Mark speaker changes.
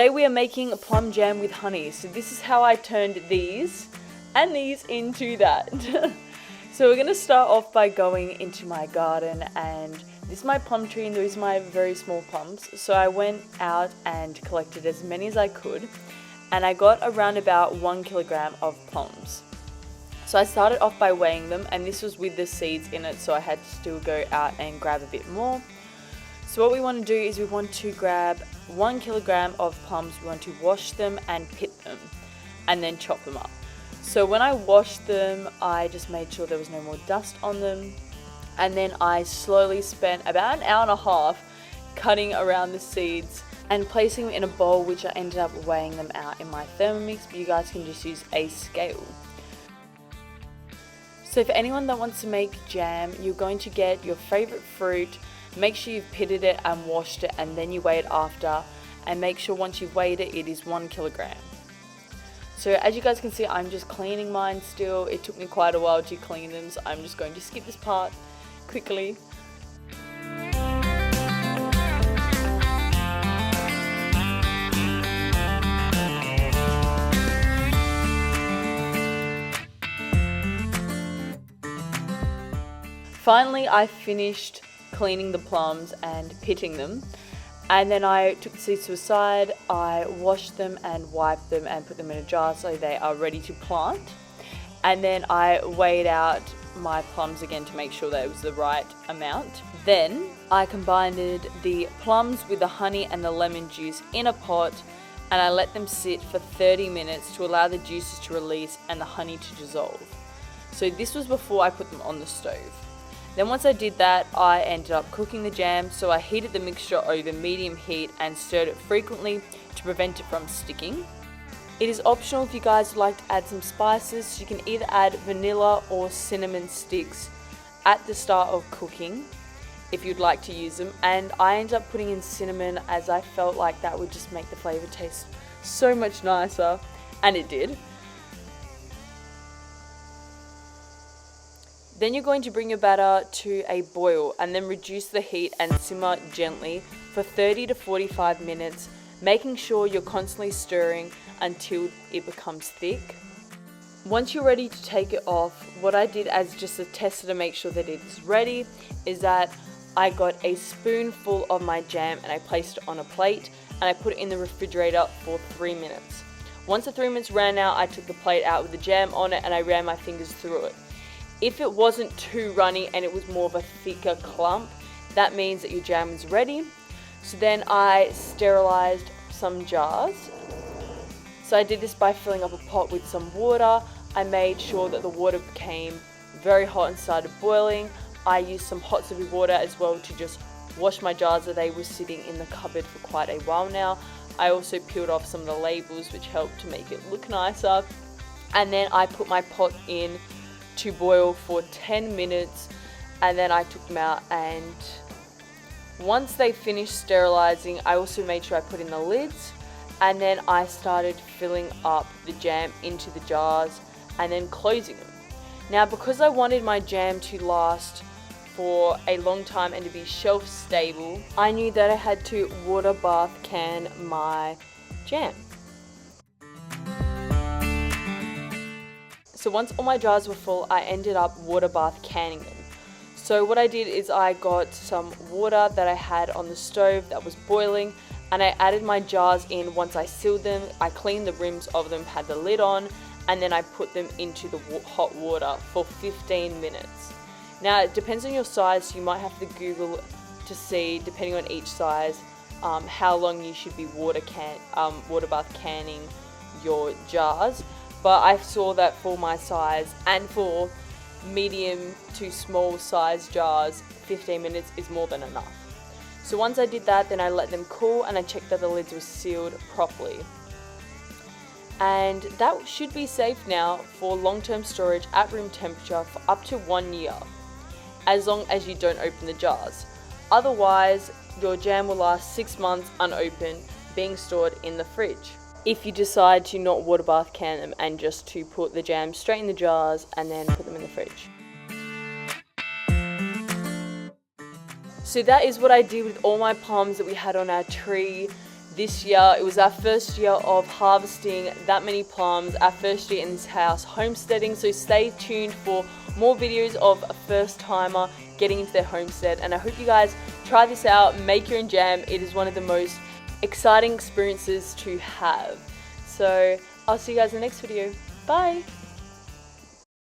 Speaker 1: Today we are making plum jam with honey. So this is how I turned these and these into that. So we're going to start off by going into my garden, and this is my plum tree and these are my very small plums. So I went out and collected as many as I could, and I got around about 1 kilogram of plums. So I started off by weighing them, and this was with the seeds in it, so I had to still go out and grab a bit more. So what we want to do is we want to grab 1 kilogram of plums. We want to wash them and pit them and then chop them up. So when I washed them, I just made sure there was no more dust on them, and then I slowly spent about an hour and a half cutting around the seeds and placing them in a bowl, which I ended up weighing them out in my Thermomix, but you guys can just use a scale. So for anyone that wants to make jam, you're going to get your favorite fruit. Make sure you've pitted it and washed it, and then you weigh it after, and make sure once you've weighed it, it is 1 kilogram. So as you guys can see, I'm just cleaning mine still. It took me quite a while to clean them, so I'm just going to skip this part quickly. Finally, I finished cleaning the plums and pitting them, and then I took the seeds to the side. I washed them and wiped them and put them in a jar so they are ready to plant. And then I weighed out my plums again to make sure that it was the right amount. Then I combined the plums with the honey and the lemon juice in a pot, and I let them sit for 30 minutes to allow the juices to release and the honey to dissolve. So this was before I put them on the stove. Then once I did that, I ended up cooking the jam, so I heated the mixture over medium heat and stirred it frequently to prevent it from sticking. It is optional if you guys would like to add some spices, so you can either add vanilla or cinnamon sticks at the start of cooking if you'd like to use them, and I ended up putting in cinnamon as I felt like that would just make the flavour taste so much nicer, and it did. Then you're going to bring your batter to a boil and then reduce the heat and simmer gently for 30 to 45 minutes, making sure you're constantly stirring until it becomes thick. Once you're ready to take it off, what I did as just a tester to make sure that it's ready is that I got a spoonful of my jam and I placed it on a plate and I put it in the refrigerator for 3 minutes. Once the 3 minutes ran out, I took the plate out with the jam on it and I ran my fingers through it. If it wasn't too runny and it was more of a thicker clump, that means that your jam is ready. So then I sterilized some jars. So I did this by filling up a pot with some water. I made sure that the water became very hot and started boiling. I used some hot soapy water as well to just wash my jars, that they were sitting in the cupboard for quite a while now. I also peeled off some of the labels, which helped to make it look nicer. And then I put my pot in to boil for 10 minutes, and then I took them out, and once they finished sterilizing, I also made sure I put in the lids, and then I started filling up the jam into the jars and then closing them. Now, because I wanted my jam to last for a long time and to be shelf stable, I knew that I had to water bath can my jam. So once all my jars were full, I ended up water bath canning them. So what I did is I got some water that I had on the stove that was boiling, and I added my jars in. Once I sealed them, I cleaned the rims of them, had the lid on, and then I put them into the hot water for 15 minutes. Now it depends on your size, so you might have to Google to see, depending on each size, how long you should be water bath canning your jars. But I saw that for my size and for medium to small size jars, 15 minutes is more than enough. So once I did that, then I let them cool and I checked that the lids were sealed properly. And that should be safe now for long-term storage at room temperature for up to 1 year, as long as you don't open the jars. Otherwise, your jam will last 6 months unopened, being stored in the fridge. If you decide to not water bath can them and just to put the jam straight in the jars and then put them in the fridge. So that is what I did with all my plums that we had on our tree this year. It was our first year of harvesting that many plums, our first year in this house homesteading, so stay tuned for more videos of a first timer getting into their homestead. And I hope you guys try this out, make your own jam. It is one of the most exciting experiences to have. So I'll see you guys in the next video. Bye!